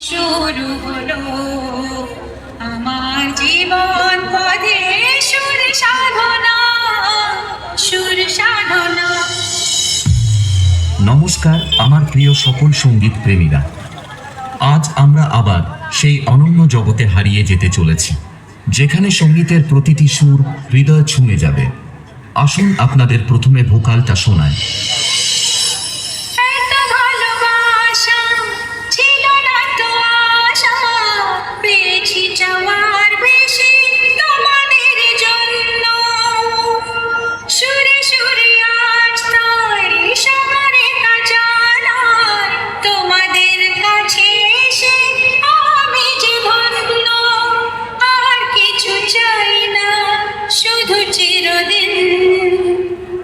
শুরু হলো আমার জীবন পথে সুর সাধনা, সুর সাধনা। নমস্কার আমার প্রিয় সকল সঙ্গীত প্রেমীরা, আজ আমরা আবার সেই অনন্য জগতে হারিয়ে যেতে চলেছি, যেখানে সঙ্গীতের প্রতিটি সুর হৃদয় ছুঁয়ে যাবে। আসুন আপনাদের প্রথমে ভোকালটা শোনায়। এত ভালোবাসা ছিল না তো আশা, পেয়েছি যাওয়ার বেশি তোমাদের জন্য। সুরে সুরে আজ তাই সবার কাজানায়, তোমাদের কাছে এসে আমি যে ধন্য। আর কিছু চাই না, শুধু চিরদিন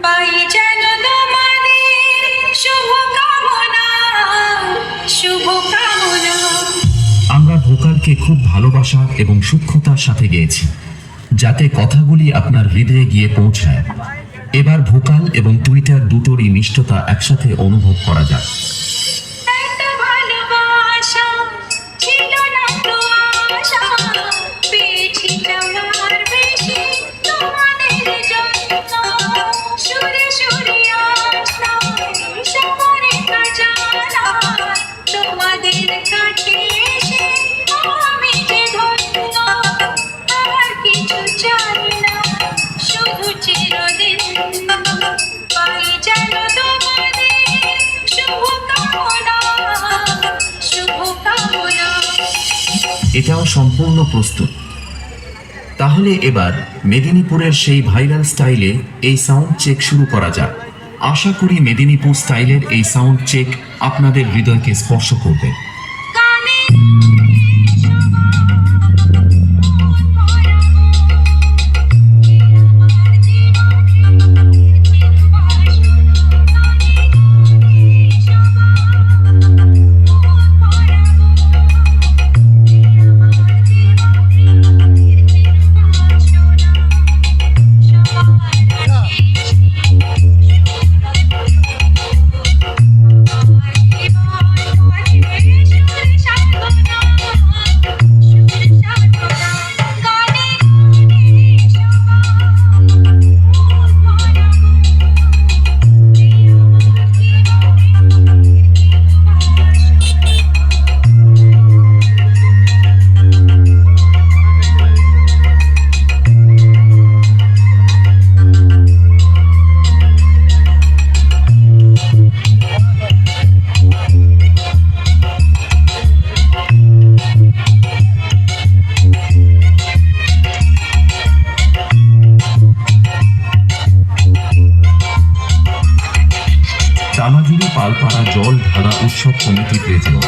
পাই যেন তোমাদের শুভকামনা, শুভকামনা। আমরা ভোকালকে খুব ভালোবাসা এবং সূক্ষ্মতার সাথে গেয়েছি, যাতে কথাগুলি আপনার হৃদয়ে গিয়ে পৌঁছায়। এবার ভোকাল এবং টুইটার দুটোরই মিষ্টতা একসাথে অনুভব করা যাক। এত ভালোবাসা ছিল না তো আশা, পেয়েছি যাওয়ার বেশি তোমাদের জন্য। সুরে সুরে আজ তাই সবার কাজানায়, তোমাদের কাছে এসে আমি যে ধন্য। আর কিছু চাই না, শুধু চিরদিন পাই যেন তোমাদের শুভকামনা, শুভকামনা। এটাও সম্পূর্ণ প্রস্তুত। তাহলে এবার মেদিনীপুরের সেই ভাইরাল স্টাইলে এই সাউন্ড চেক শুরু করা যাক। আশা করি মেদিনীপুর স্টাইলের এই সাউন্ড চেক আপনাদের হৃদয়কে স্পর্শ করবে। গানে টানাজুড়ি পালপাড়া জল ধারা উৎসব কমিটি প্রেজেন্ট।